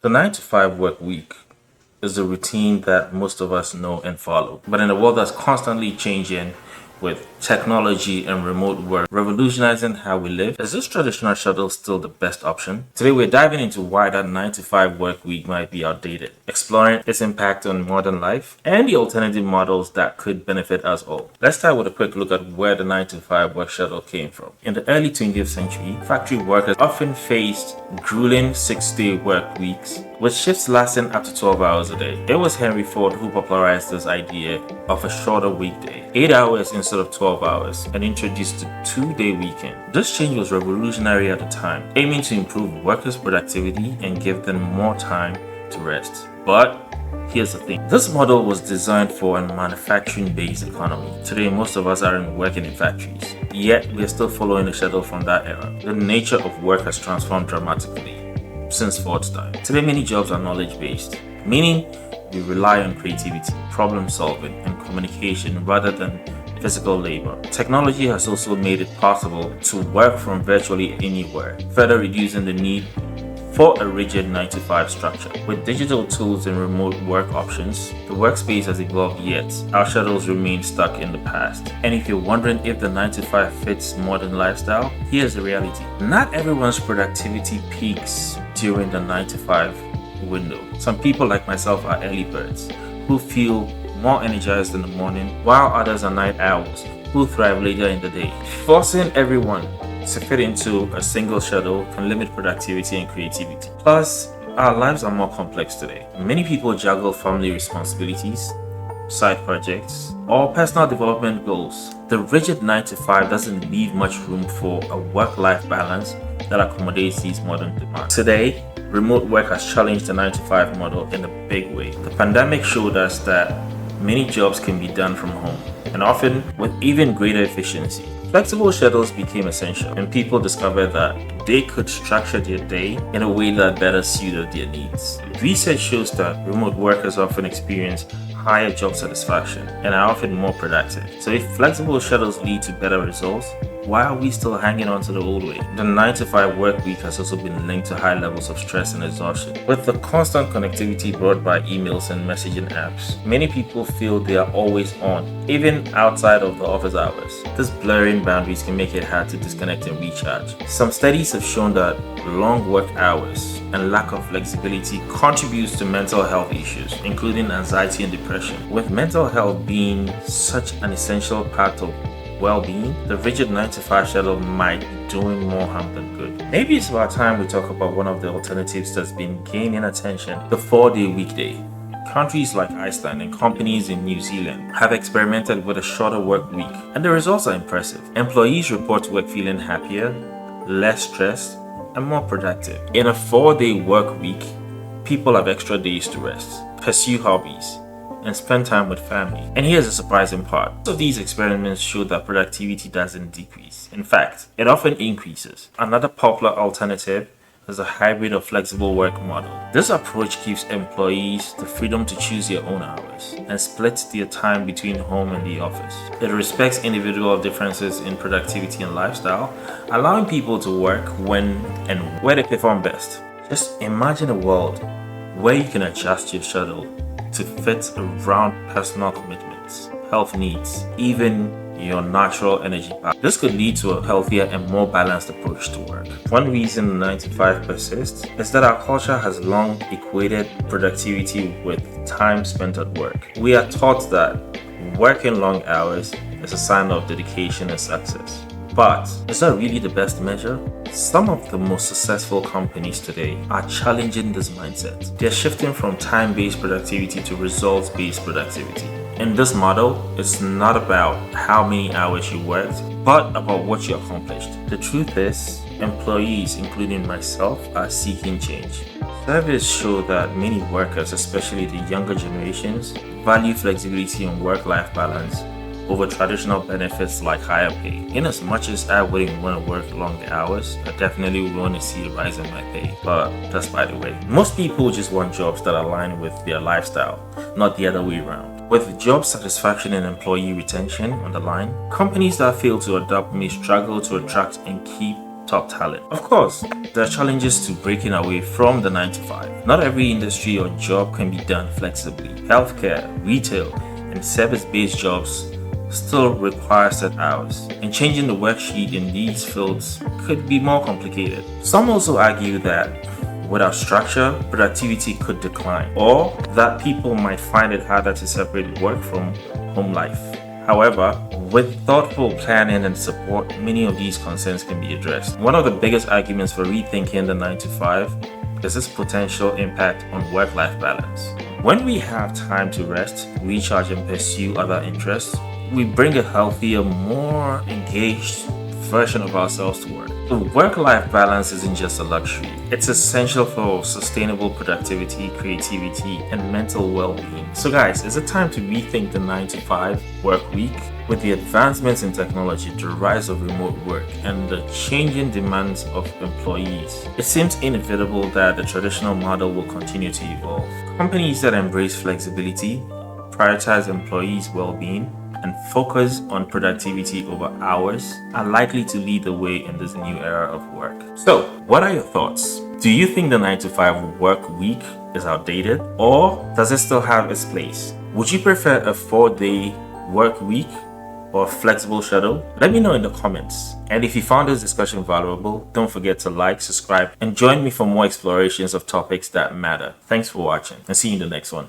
The 9 to 5 work week is a routine that most of us know and follow. But in a world that's constantly changing with technology and remote work revolutionizing how we live, is this traditional shuttle still the best option? Today we're diving into why that 9 to 5 work week might be outdated, exploring its impact on modern life and the alternative models that could benefit us all. Let's start with a quick look at where the 9 to 5 work shuttle came from. In the early 20th century, factory workers often faced grueling 6-day work weeks with shifts lasting up to 12 hours a day. It was Henry Ford who popularized this idea of a shorter weekday, 8 hours instead of 12 hours, and introduced the 2-day weekend. This change was revolutionary at the time, aiming to improve workers' productivity and give them more time to rest. But here's the thing. This model was designed for a manufacturing-based economy. Today, most of us aren't working in factories, yet we're still following a schedule from that era. The nature of work has transformed dramatically since Ford's time. Today, many jobs are knowledge-based, meaning we rely on creativity, problem solving, and communication rather than physical labor. Technology has also made it possible to work from virtually anywhere, further reducing the need for a rigid 9 to 5 structure. With digital tools and remote work options, the workspace has evolved, yet our schedules remain stuck in the past. And if you're wondering if the 9 to 5 fits modern lifestyle, here's the reality. Not everyone's productivity peaks during the 9 to 5 window. Some people like myself are early birds who feel more energized in the morning, while others are night owls who thrive later in the day. Forcing everyone to fit into a single schedule can limit productivity and creativity. Plus, our lives are more complex today. Many people juggle family responsibilities, side projects, or personal development goals. The rigid 9 to 5 doesn't leave much room for a work-life balance that accommodates these modern demands. Today, remote work has challenged the 9 to 5 model in a big way. The pandemic showed us that many jobs can be done from home, and often with even greater efficiency. Flexible schedules became essential, and people discovered that they could structure their day in a way that better suited their needs. Research shows that remote workers often experience higher job satisfaction and are often more productive. So if flexible schedules lead to better results, why are we still hanging on to the old way? The 9 to 5 work week has also been linked to high levels of stress and exhaustion. With the constant connectivity brought by emails and messaging apps, many people feel they are always on, even outside of the office hours. This blurring boundaries can make it hard to disconnect and recharge. Some studies have shown that long work hours and lack of flexibility contributes to mental health issues, including anxiety and depression. With mental health being such an essential part of well-being, the rigid 9 to 5 schedule might be doing more harm than good. Maybe it's about time we talk about one of the alternatives that's been gaining attention, the 4-day weekday. Countries like Iceland and companies in New Zealand have experimented with a shorter work week, and the results are impressive. Employees report to work feeling happier, less stressed, and more productive. In a 4-day work week, people have extra days to rest, pursue hobbies, and spend time with family. And here's the surprising part. Most of these experiments show that productivity doesn't decrease. In fact, it often increases. Another popular alternative is a hybrid or flexible work model. This approach gives employees the freedom to choose their own hours and split their time between home and the office. It respects individual differences in productivity and lifestyle, allowing people to work when and where they perform best. Just imagine a world where you can adjust your schedule to fit around personal commitments, health needs, even your natural energy power. This could lead to a healthier and more balanced approach to work. One reason 9 to 5 persists is that our culture has long equated productivity with time spent at work. We are taught that working long hours is a sign of dedication and success. But is that really the best measure? Some of the most successful companies today are challenging this mindset. They're shifting from time-based productivity to results-based productivity. In this model, it's not about how many hours you worked, but about what you accomplished. The truth is, employees, including myself, are seeking change. Surveys show that many workers, especially the younger generations, value flexibility and work-life balance over traditional benefits like higher pay. In as much as I wouldn't want to work long hours, I definitely would want to see a rise in my pay. But that's by the way. Most people just want jobs that align with their lifestyle, not the other way around. With job satisfaction and employee retention on the line, companies that fail to adapt may struggle to attract and keep top talent. Of course, there are challenges to breaking away from the 9 to 5. Not every industry or job can be done flexibly. Healthcare, retail, and service-based jobs still require set hours, and changing the worksheet in these fields could be more complicated. Some also argue that without structure, productivity could decline, or that people might find it harder to separate work from home life. However, with thoughtful planning and support, many of these concerns can be addressed. One of the biggest arguments for rethinking the 9 to 5 is its potential impact on work-life balance. When we have time to rest, recharge, and pursue other interests, we bring a healthier, more engaged version of ourselves to work. The work-life balance isn't just a luxury. It's essential for sustainable productivity, creativity, and mental well-being. So guys, is it time to rethink the 9 to 5 work week? With the advancements in technology, the rise of remote work, and the changing demands of employees, it seems inevitable that the traditional model will continue to evolve. Companies that embrace flexibility, prioritize employees' well-being, and focus on productivity over hours are likely to lead the way in this new era of work. So, what are your thoughts? Do you think the 9 to 5 work week is outdated, or does it still have its place? Would you prefer a 4-day work week or a flexible schedule? Let me know in the comments. And if you found this discussion valuable, don't forget to like, subscribe, and join me for more explorations of topics that matter. Thanks for watching, and see you in the next one.